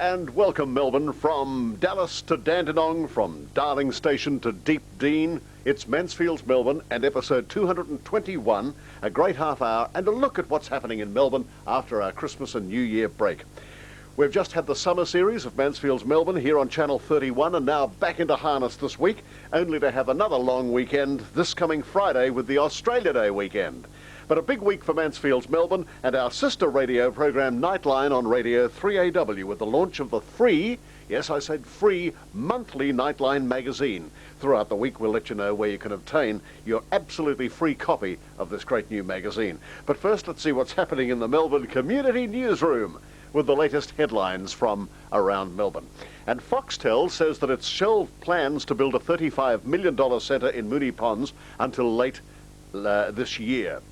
and welcome Melbourne, from Dallas to Dandenong, from Darling Station to Deep Dean. It's Mansfields Melbourne and episode 221, a great half hour and a look at what's happening in Melbourne after our Christmas and New Year break. We've just had the summer series of Mansfields Melbourne here on Channel 31 and now back into harness this week, only to have another long weekend this coming Friday with the Australia Day weekend. But a big week for Mansfields Melbourne and our sister radio program Nightline on Radio 3AW with the launch of the free, yes I said free, monthly Nightline magazine. Throughout the week we'll let you know where you can obtain your absolutely free copy of this great new magazine. But first let's see what's happening in the Melbourne Community Newsroom with the latest headlines from around Melbourne. And Foxtel says that it's shelved plans to build a $35 million centre in Moonee Ponds until late this year.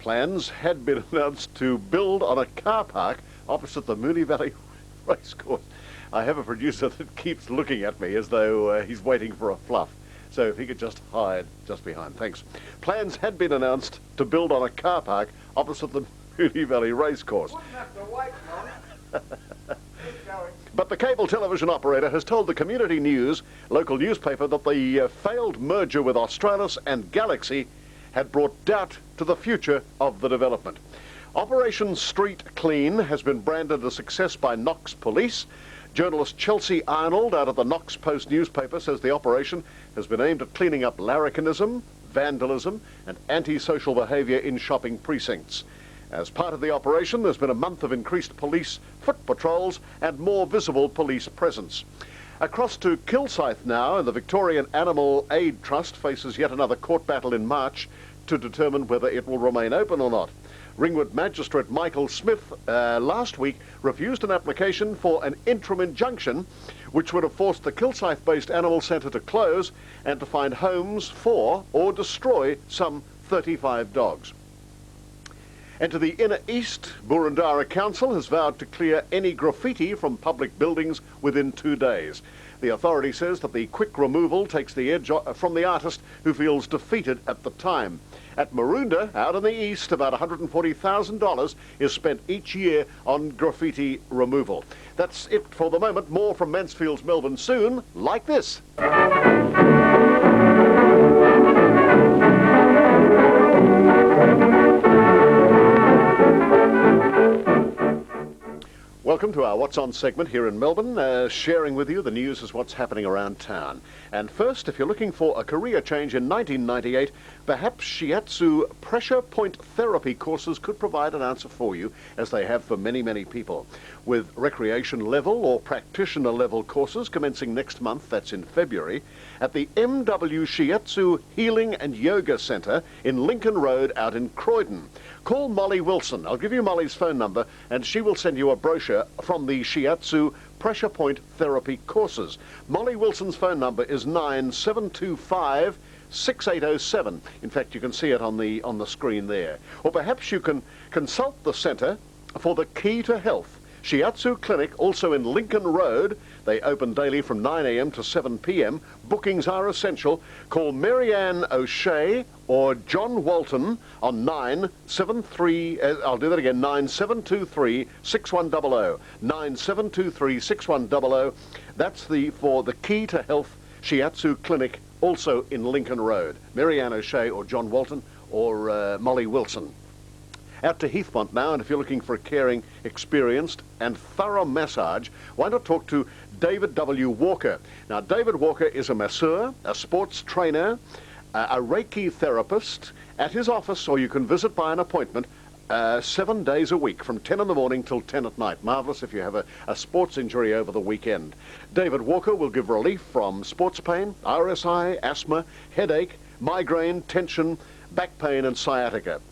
Plans had been announced to build on a car park opposite the Moonee Valley Racecourse. I have a producer that keeps looking at me as though he's waiting for a fluff. So if he could just hide just behind. Thanks. Plans had been announced to build on a car park opposite the Moonee Valley Racecourse. Wouldn't have to wait, Keep going. But the cable television operator has told the Community News, local newspaper, that the failed merger with Australis and Galaxy had brought doubt to the future of the development. Operation Street Clean has been branded a success by Knox Police. Journalist Chelsea Arnold out of the Knox Post newspaper says the operation has been aimed at cleaning up larrikinism, vandalism and antisocial behaviour in shopping precincts. As part of the operation, there's been a month of increased police foot patrols and more visible police presence. Across to Kilsyth now, and the Victorian Animal Aid Trust faces yet another court battle in March to determine whether it will remain open or not. Ringwood Magistrate Michael Smith last week refused an application for an interim injunction which would have forced the Kilsyth-based animal centre to close and to find homes for or destroy some 35 dogs. And to the inner east, Boroondara Council has vowed to clear any graffiti from public buildings within 2 days. The authority says that the quick removal takes the edge from the artist who feels defeated at the time. At Maroondah, out in the east, about $140,000 is spent each year on graffiti removal. That's it for the moment. More from Mansfields Melbourne soon, like this. Welcome to our What's On segment here in Melbourne, sharing with you the news as what's happening around town. And first, if you're looking for a career change in 1998, perhaps shiatsu pressure point therapy courses could provide an answer for you, as they have for many, many people. With recreation level or practitioner level courses commencing next month, that's in February, at the MW Shiatsu Healing and Yoga Centre in Lincoln Road out in Croydon. Call Molly Wilson. I'll give you Molly's phone number and she will send you a brochure from the Shiatsu Pressure Point Therapy courses. Molly Wilson's phone number is 9725 6807. In fact, you can see it on the screen there. Or perhaps you can consult the centre for the Key to Health Shiatsu Clinic, also in Lincoln Road. They open daily from 9 a.m. to 7 p.m. Bookings are essential. Call Marianne O'Shea or John Walton on 9723-6100. 9723-6100. That's for the Key to Health Shiatsu Clinic, also in Lincoln Road. Marianne O'Shea or John Walton or Molly Wilson. Out to Heathmont now, and if you're looking for a caring, experienced and thorough massage, why not talk to David W. Walker. Now, David Walker is a masseur, a sports trainer, a Reiki therapist at his office, or you can visit by an appointment 7 days a week from 10 in the morning till 10 at night. Marvellous if you have a sports injury over the weekend. David Walker will give relief from sports pain, RSI, asthma, headache, migraine, tension, back pain and sciatica.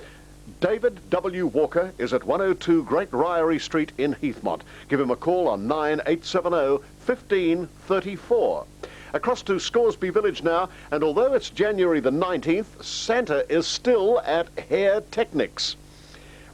David W. Walker is at 102 Great Ryrie Street in Heathmont. Give him a call on 9870-1534. Across to Scoresby Village now, and although it's January the 19th, Santa is still at Hair Technics,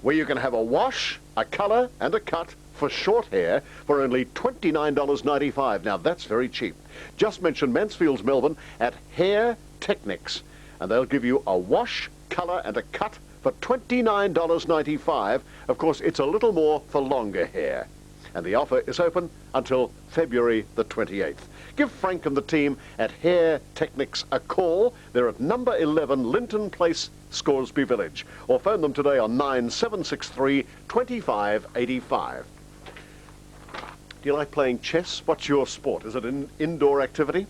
where you can have a wash, a colour and a cut for short hair for only $29.95. Now that's very cheap. Just mention Mansfields Melbourne at Hair Technics, and they'll give you a wash, colour and a cut for $29.95. Of course, it's a little more for longer hair. and the offer is open until February the 28th. Give Frank and the team at Hair Technics a call. They're at number 11 Linton Place, Scoresby Village, or phone them today on 9763 2585. Do you like playing chess? What's your sport? Is it an indoor activity?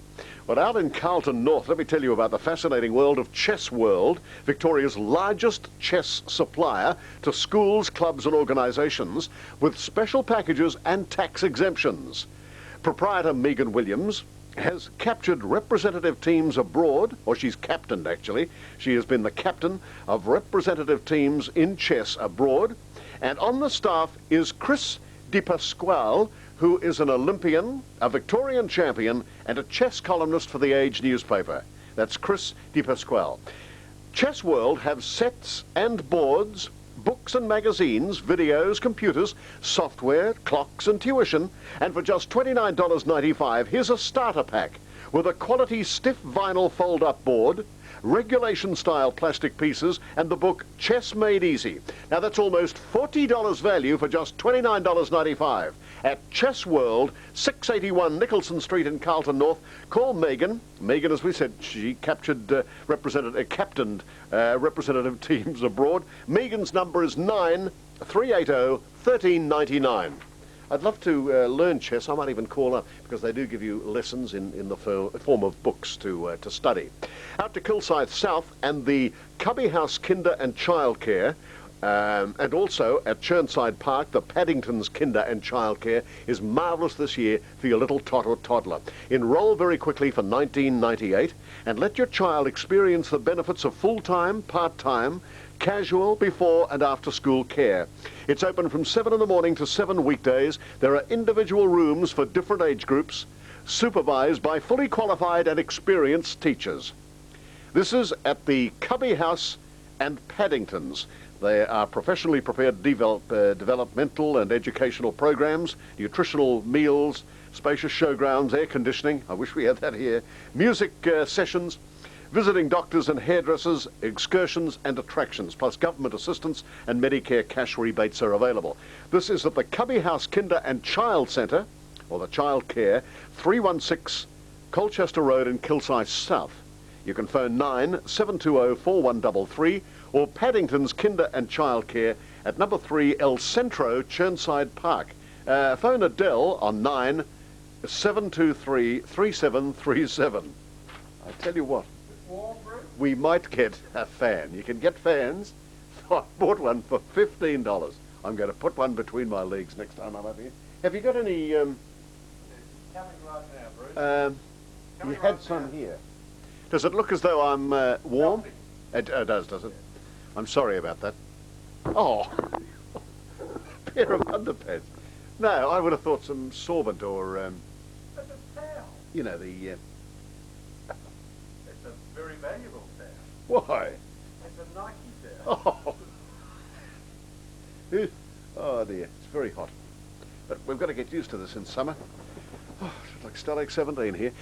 Well, out in Carlton North, let me tell you about the fascinating world of Chess World, Victoria's largest chess supplier to schools, clubs and organisations, with special packages and tax exemptions. Proprietor Megan Williams has captured representative teams abroad, or she's captained actually. She has been the captain of representative teams in chess abroad. And on the staff is Chris Di Pasquale, who is an Olympian, a Victorian champion, and a chess columnist for the Age newspaper. That's Chris Di Pasquale. Chess World have sets and boards, books and magazines, videos, computers, software, clocks and tuition. And for just $29.95, here's a starter pack with a quality stiff vinyl fold-up board, regulation-style plastic pieces, and the book Chess Made Easy. Now that's almost $40 value for just $29.95 at Chess World, 681 Nicholson Street in Carlton North. Call Megan. Megan, as we said, she captured captained representative teams abroad. Megan's number is 9380 1399. I'd love to learn chess. I might even call up, because they do give you lessons in the form of books to study. Out to Kilsyth South and the Cubby House Kinder and Childcare, and also at Churnside Park, the Paddington's Kinder and Childcare is marvellous this year for your little tot or toddler. Enrol very quickly for $19.98 and let your child experience the benefits of full-time, part-time, casual, before and after school care. It's open from 7 in the morning to 7 weekdays. There are individual rooms for different age groups, supervised by fully qualified and experienced teachers. This is at the Cubby House and Paddington's. They are professionally prepared developmental and educational programs, nutritional meals, spacious showgrounds, air conditioning, I wish we had that here, music sessions, visiting doctors and hairdressers, excursions and attractions, plus government assistance and Medicare cash rebates are available. This is at the Cubby House Kinder and Child Centre, or the Child Care, 316 Colchester Road in Kilsyth South. You can phone 9720 4133 or Paddington's Kinder and Child Care at number 3 El Centro, Churnside Park. Phone Adele on 9723 3737. I tell you what, we might get a fan. You can get fans. I bought one for $15. I'm going to put one between my legs next time I'm up here. Have you got any... Coming right now, Bruce. You had some here. Does it look as though I'm warm? It does it? I'm sorry about that. Oh, a pair of underpants. No, I would have thought some sorbent or, That's a towel. you know, the... It's a very valuable towel. Why? It's a Nike towel. Oh. Oh dear, it's very hot. But we've got to get used to this in summer. Oh, it's like Stalag 17 here.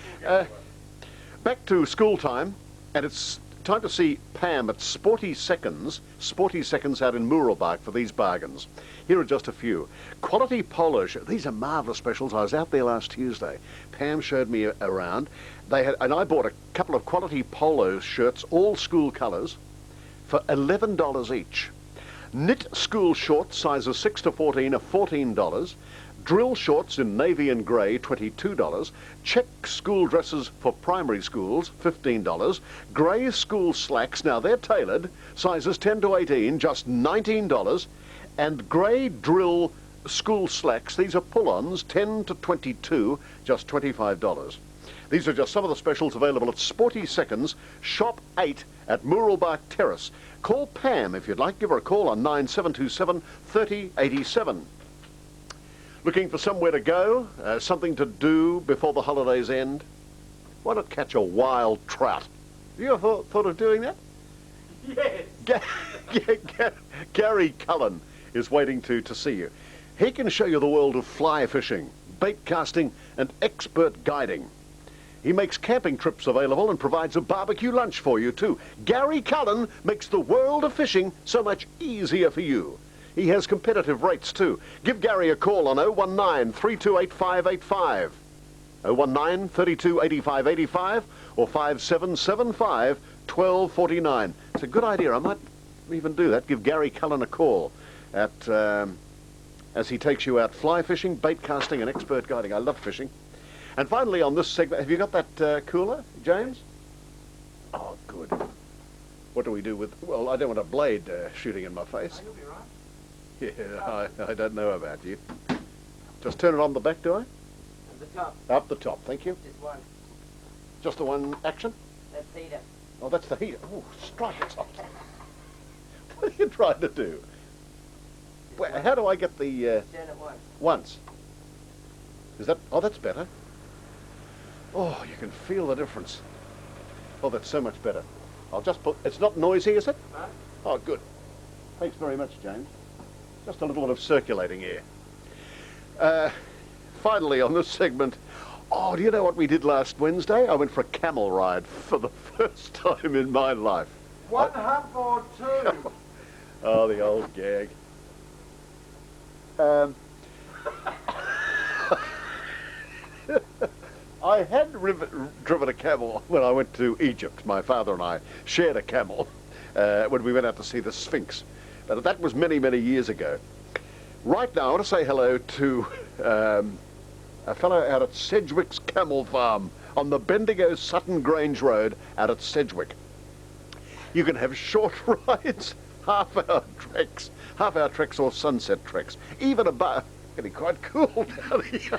Back to school time, and it's time to see Pam at Sporty Seconds out in Mooralbark for these bargains. Here are just a few. Quality polo shirts. These are marvellous specials. I was out there last Tuesday. Pam showed me around. And I bought a couple of quality polo shirts, all school colours, for $11 each. Knit school shorts, sizes 6 to 14, are $14. Drill shorts in navy and grey, $22. Check school dresses for primary schools, $15. Grey school slacks, now they're tailored, sizes 10 to 18, just $19. And grey drill school slacks, these are pull-ons, 10 to 22, just $25. These are just some of the specials available at Sporty Seconds, Shop 8 at Mooralbark Terrace. Call Pam if you'd like. Give her a call on 9727 3087. Looking for somewhere to go, something to do before the holidays end? Why not catch a wild trout? Have you ever thought of doing that? Yes. Gary Cullen is waiting to see you. He can show you the world of fly fishing, bait casting and expert guiding. He makes camping trips available and provides a barbecue lunch for you too. Gary Cullen makes the world of fishing so much easier for you. He has competitive rates too. Give Gary a call on 019 328585. 019 32 85 85 or 5775 1249. It's a good idea. I might even do that. Give Gary Cullen a call at as he takes you out fly fishing, bait casting and expert guiding. I love fishing. And finally on this segment, have you got that cooler, James? Oh, good. What do we do with... Well, I don't want a blade shooting in my face. Oh, you'll be right. Yeah, I don't know about you. Just turn it on the back, do I? At the top. Up the top, thank you. Just one. Just the one action? That's heater. Oh, that's the heater. Oh, strike it off. What are you trying to do? Where, how do I get the... Turn it once. Once? Is that... Oh, that's better. Oh, you can feel the difference. Oh, that's so much better. I'll just put... It's not noisy, is it? No. Oh, good. Thanks very much, James. Just a little bit of circulating air. Finally, on this segment... Oh, do you know what we did last Wednesday? I went for a camel ride for the first time in my life. One hump or two? Oh, the old gag. I had driven a camel when I went to Egypt. My father and I shared a camel when we went out to see the Sphinx. But that was many, many years ago. Right now, I want to say hello to a fellow out at Sedgwick's Camel Farm on the Bendigo Sutton Grange Road out at Sedgwick. You can have short rides, half-hour treks or sunset treks. Even a getting quite cool down here.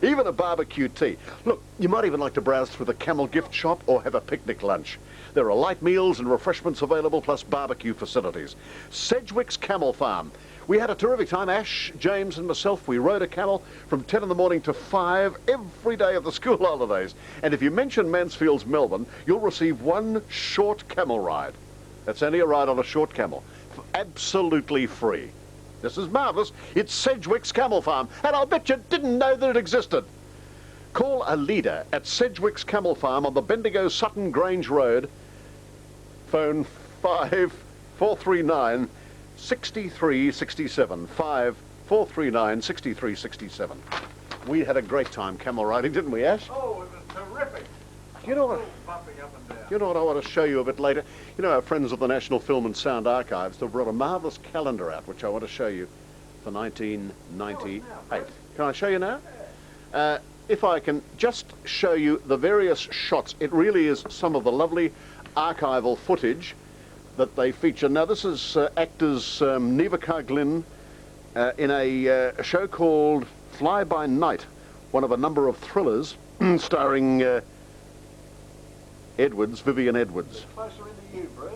Even a barbecue tea. Look, you might even like to browse through the camel gift shop or have a picnic lunch. There are light meals and refreshments available, plus barbecue facilities. Sedgwick's Camel Farm. We had a terrific time. Ash, James and myself, we rode a camel from 10 in the morning to 5 every day of the school holidays. And if you mention Mansfields Melbourne, you'll receive one short camel ride. That's only a ride on a short camel. Absolutely free. This is marvellous. It's Sedgwick's Camel Farm, and I'll bet you didn't know that it existed. Call a leader at Sedgwick's Camel Farm on the Bendigo Sutton Grange Road. Phone 5439 6367. 5439 6367. We had a great time camel riding, didn't we, Ash? Oh, it was terrific. You know what? Bumping up and down. You know what I want to show you a bit later? You know, our friends of the National Film and Sound Archives, they've brought a marvellous calendar out, which I want to show you for 1998. Can I show you now? If I can just show you the various shots. It really is some of the lovely archival footage that they feature. Now, this is actors Neva Carglin in a show called Fly By Night, one of a number of thrillers starring Vivian Edwards. Closer into you, Bruce.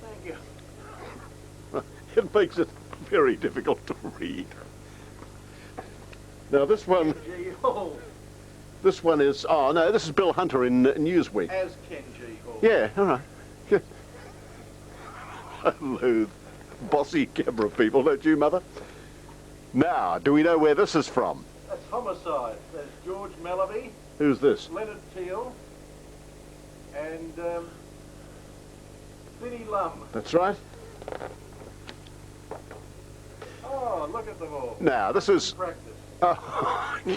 Thank you. It makes it very difficult to read. Now this one is, oh no, this is Bill Hunter in Newsweek. As Kenji Hall. Yeah, all right. I loathe bossy camera people, don't you, Mother? Now, do we know where this is from? That's Homicide. There's George Mallaby, Who's this? Leonard Teal, and Vinnie Lum. That's right. Oh, look at them all. Now, this is... Practice.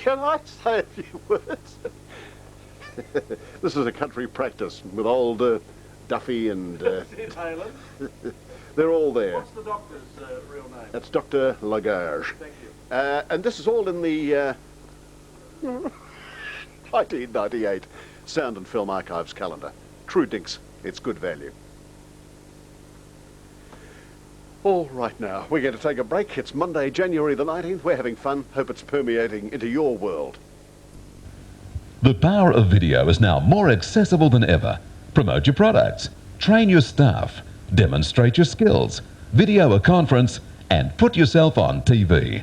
Can I say a few words? This is a country practice with old Duffy and... Sid Halen. They're all there. What's the doctor's real name? That's Dr. Lagarge. Thank you. And this is all in the 1998 Sound and Film Archives calendar. True dinks. It's good value. All right now, we're going to take a break. It's Monday, January the 19th. We're having fun. Hope it's permeating into your world. The power of video is now more accessible than ever. Promote your products, train your staff, demonstrate your skills, video a conference, and put yourself on TV.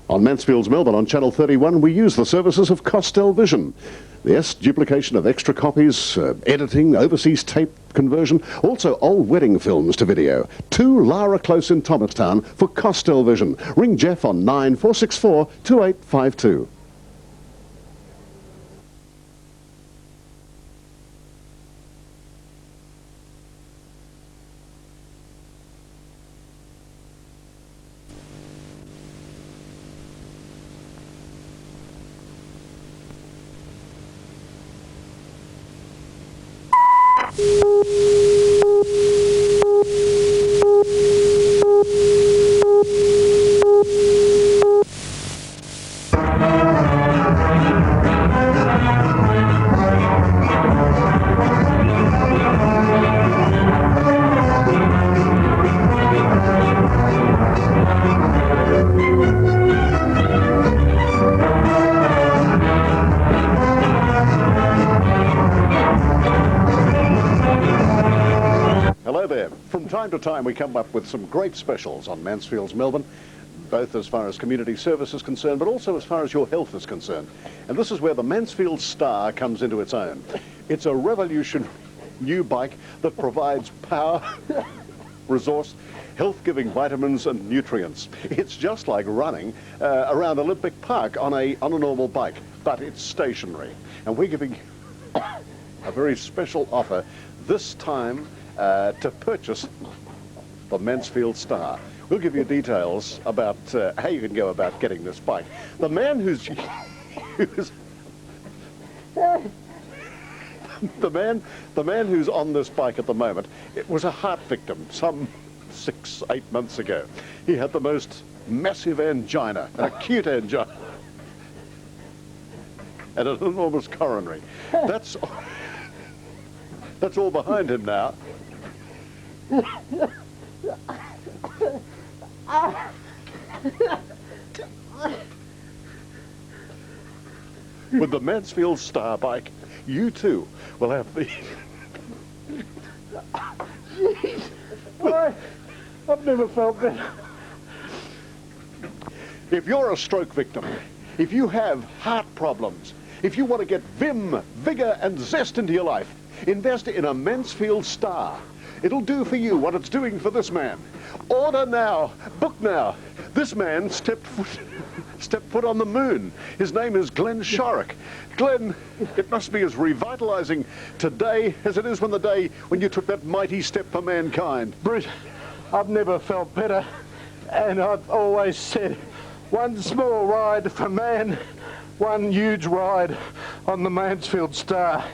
On Mansfields Melbourne on Channel 31, we use the services of Costel Vision. Yes, duplication of extra copies, editing, overseas tape conversion, also old wedding films to video. 2 Lara Close in Thomastown for Costel Vision. Ring Jeff on 9464 2852. time to time we come up with some great specials on Mansfields Melbourne, both as far as community service is concerned, but also as far as your health is concerned. And this is where the Mansfield Star comes into its own. It's a revolutionary new bike that provides power, resource, health-giving vitamins and nutrients. It's just like running around Olympic Park on a normal bike, but it's stationary. And we're giving a very special offer this time to purchase the Mansfield Star. We'll give you details about how you can go about getting this bike. The man who's the man who's on this bike at the moment, it was a heart victim some 6-8 months ago. He had the most massive angina, an acute angina, and an enormous coronary. That's all behind him now. With the Mansfield Star bike, you too will have the... Jeez, boy, I've never felt better. If you're a stroke victim, if you have heart problems, if you want to get vim, vigor and zest into your life, invest in a Mansfield Star. It'll do for you what it's doing for this man. Order now, book now. This man stepped foot on the moon. His name is Glenn Shorrock. Glenn, it must be as revitalizing today as it is when the day when you took that mighty step for mankind. Bruce, I've never felt better, and I've always said, one small ride for man, one huge ride on the Mansfield Star.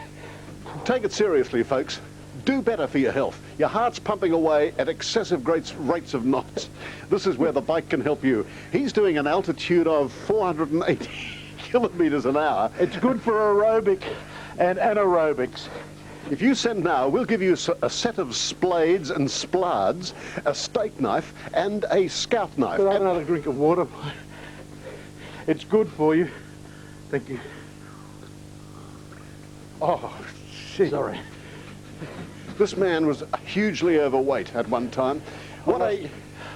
Take it seriously, folks. Do better for your health. Your heart's pumping away at excessive rates of knots. This is where the bike can help you. He's doing an altitude of 480 kilometres an hour. It's good for aerobic and anaerobics. If you send now, we'll give you a set of splades and splades, a steak knife and a scout knife. Could I have another drink of water? It's good for you. Thank you. Oh, gee. Sorry. This man was hugely overweight at one time. I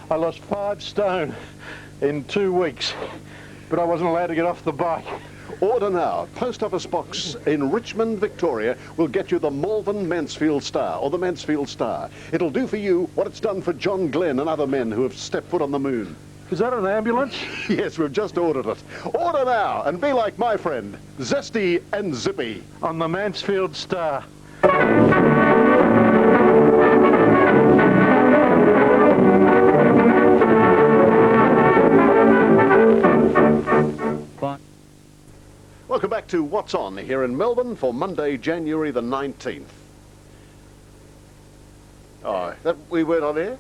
lost 5 stone in 2 weeks, but I wasn't allowed to get off the bike. Order now. Post Office Box in Richmond, Victoria will get you the Malvern Mansfield Star, or the Mansfield Star. It'll do for you what it's done for John Glenn and other men who have stepped foot on the moon. Is that an ambulance? Yes, we've just ordered it. Order now and be like my friend, Zesty and Zippy. On the Mansfield Star. Welcome back to What's On here in Melbourne for Monday, January the 19th. Oh, we weren't on air?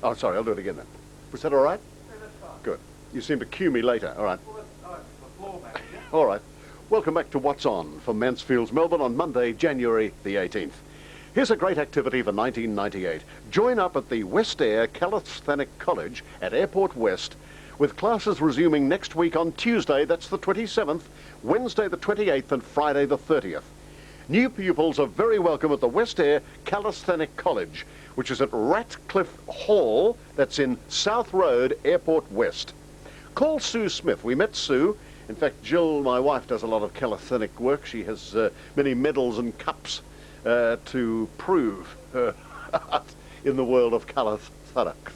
Oh, sorry, I'll do it again then. Was that all right? Yeah, that's fine. Good. You seem to cue me later. All right. Well, the floor manager. All right. Welcome back to What's On for Mansfields Melbourne on Monday, January the 18th. Here's a great activity for 1998. Join up at the West Air Calisthenic College at Airport West, with classes resuming next week on Tuesday, that's the 27th, Wednesday the 28th and Friday the 30th. New pupils are very welcome at the West Air Calisthenic College, which is at Ratcliffe Hall, that's in South Road, Airport West. Call Sue Smith. We met Sue. In fact, Jill, my wife, does a lot of calisthenic work. She has many medals and cups to prove her art in the world of calisthenics.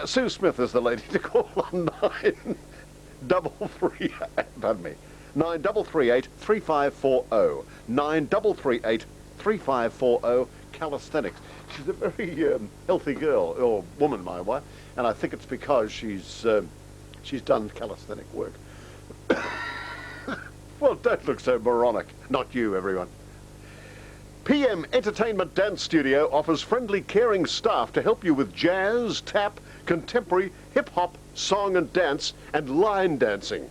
Sue Smith is the lady to call on 9338 3540. 9338 3540 calisthenics. She's a very healthy girl, or woman, my wife, and I think it's because she's done calisthenic work. Well, don't look so moronic. Not you, everyone. PM Entertainment Dance Studio offers friendly, caring staff to help you with jazz, tap, contemporary, hip-hop, song and dance, and line dancing.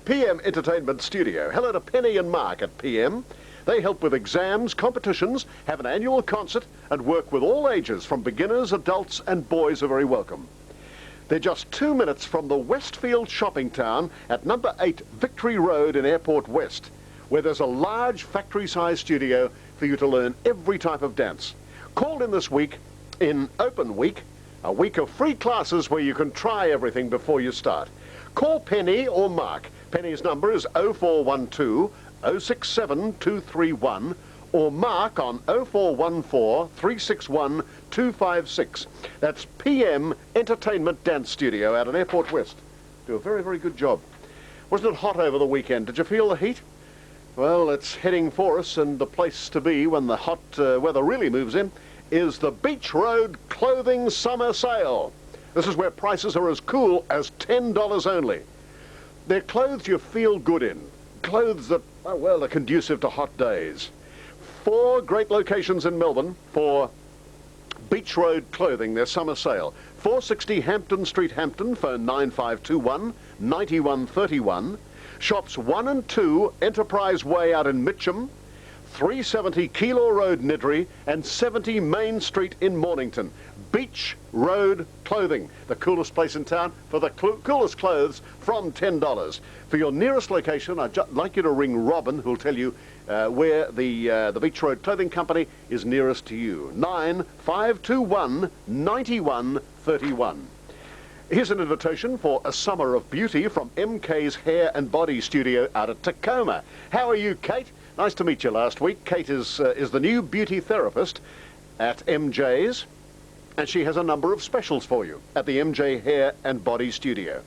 PM Entertainment Studio. Hello to Penny and Mark at PM. They help with exams, competitions, have an annual concert, and work with all ages, from beginners, adults, and boys are very welcome. They're just 2 minutes from the Westfield shopping town at number 8 Victory Road in Airport West, where there's a large factory-sized studio for you to learn every type of dance. Call in this week in Open Week, a week of free classes where you can try everything before you start. Call Penny or Mark. Penny's number is 0412 067 231 or Mark on 0414 361 256. That's PM Entertainment Dance Studio out at Airport West. Do a very, very good job. Wasn't it hot over the weekend? Did you feel the heat? Well, it's heading for us, and the place to be when the hot weather really moves in is the Beach Road Clothing Summer Sale. This is where prices are as cool as $10 only. They're clothes you feel good in. Clothes that, oh, well, are conducive to hot days. 4 great locations in Melbourne for Beach Road Clothing, their summer sale. 460 Hampton Street, Hampton, phone 9521 9131. Shops 1 and 2 Enterprise Way out in Mitcham, 370 Keilor Road, Niddry, and 70 Main Street in Mornington. Beach Road Clothing, the coolest place in town for the coolest clothes from $10. For your nearest location, I'd like you to ring Robin, who'll tell you where the Beach Road Clothing Company is nearest to you. 9521 9131. Here's an invitation for a summer of beauty from MK's Hair and Body Studio out at Tacoma. How are you, Kate? Nice to meet you last week. Kate is the new beauty therapist at MJ's, and she has a number of specials for you at the MJ Hair and Body Studio.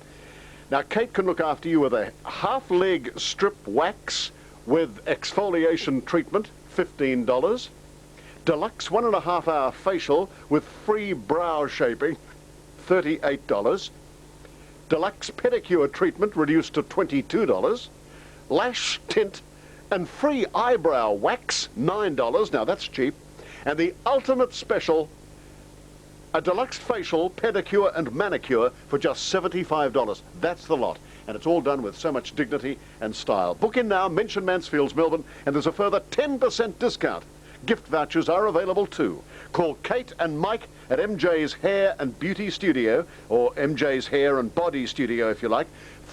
Now, Kate can look after you with a half-leg strip wax with exfoliation treatment, $15. Deluxe 1.5 hour facial with free brow shaping, $38. Deluxe pedicure treatment reduced to $22. Lash tint and free eyebrow wax, $9. Now that's cheap. And the ultimate special, a deluxe facial, pedicure and manicure for just $75. That's the lot. And it's all done with so much dignity and style. Book in now, mention Mansfields Melbourne, and there's a further 10% discount. Gift vouchers are available too. Call Kate and Mike at MJ's Hair and Beauty Studio, or MJ's Hair and Body Studio if you like,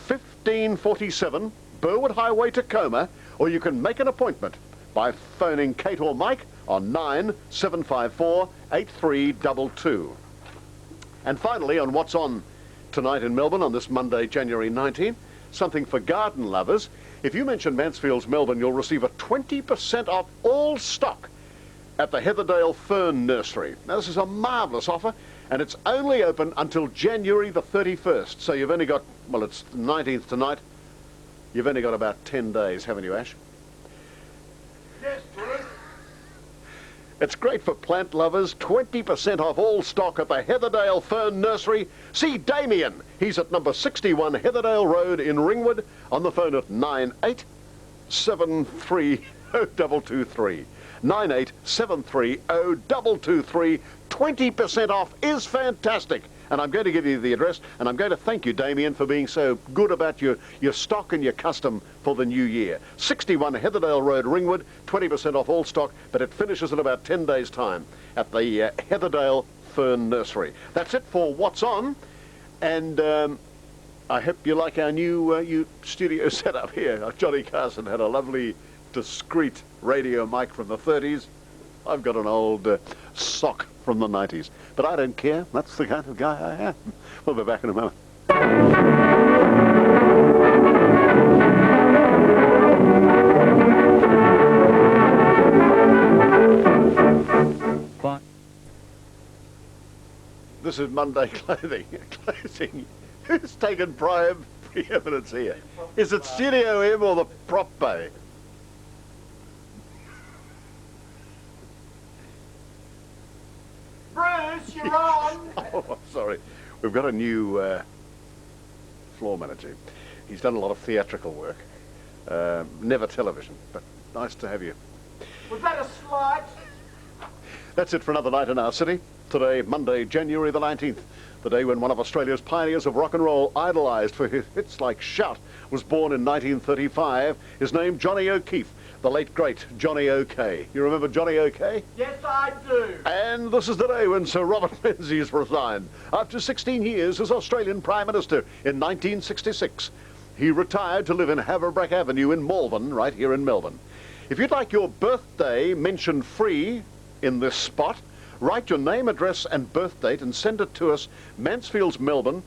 1547 Burwood Highway, Tacoma, or you can make an appointment by phoning Kate or Mike on 9754 8322. And finally, on What's On tonight in Melbourne on this Monday, January 19, something for garden lovers. If you mention Mansfields Melbourne, you'll receive a 20% off all stock at the Heatherdale Fern Nursery. Now, this is a marvellous offer, and it's only open until January the 31st. So you've only got, well, it's the 19th tonight. You've only got about 10 days, haven't you, Ash? Yes, Bruce. It's great for plant lovers. 20% off all stock at the Heatherdale Fern Nursery. See Damien. He's at number 61 Heatherdale Road in Ringwood, on the phone at 98730223. 98730223. 20% off is fantastic. And I'm going to give you the address, and I'm going to thank you, Damien, for being so good about your stock and your custom for the new year. 61 Heatherdale Road, Ringwood, 20% off all stock, but it finishes in about 10 days' time at the Heatherdale Fern Nursery. That's it for What's On, and I hope you like our new studio setup here. Johnny Carson had a lovely, discreet radio mic from the 30s. I've got an old sock from the 90s. But I don't care. That's the kind of guy I am. We'll be back in a moment. Bye. This is Monday Clothing. Closing. Who's taken preeminence here? Is it Studio M or the Prop Bay? Bruce, you're on. Oh, I'm sorry. We've got a new floor manager. He's done a lot of theatrical work. Never television, but nice to have you. Was that a slight? That's it for another night in our city. Today, Monday, January the 19th, the day when one of Australia's pioneers of rock and roll, idolised for his hits like Shout, was born in 1935. His name, Johnny O'Keefe. The late, great Johnny OK. You remember Johnny OK? Yes, I do. And this is the day when Sir Robert Menzies resigned. After 16 years as Australian Prime Minister in 1966, he retired to live in Haverbrack Avenue in Malvern, right here in Melbourne. If you'd like your birthday mentioned free in this spot, Write your name, address and birth date and send it to us, Mansfields Melbourne,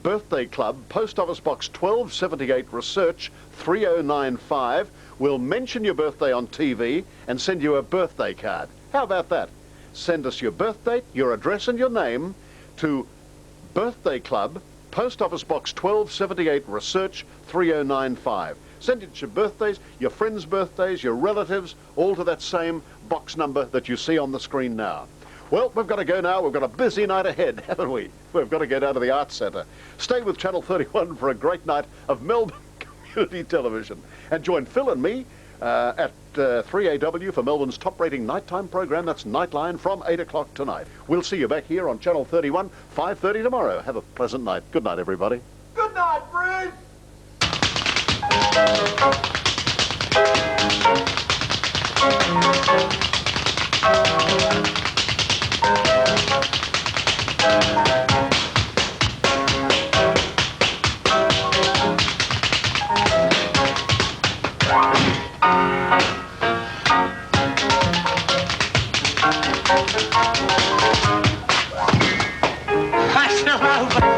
Birthday Club, Post Office Box 1278, Research 3095. We'll mention your birthday on TV and send you a birthday card. How about that? Send us your birth date, your address and your name to Birthday Club, Post Office Box 1278, Research 3095. Send it your birthdays, your friends' birthdays, your relatives, all to that same box number that you see on the screen now. Well, we've got to go now. We've got a busy night ahead, haven't we? We've got to go down to the Arts Centre. Stay with Channel 31 for a great night of Melbourne Community Television. And join Phil and me at 3AW for Melbourne's top-rating nighttime program. That's Nightline from 8 o'clock tonight. We'll see you back here on Channel 31, 5:30 tomorrow. Have a pleasant night. Good night, everybody. Good night, Bruce! Pass them over.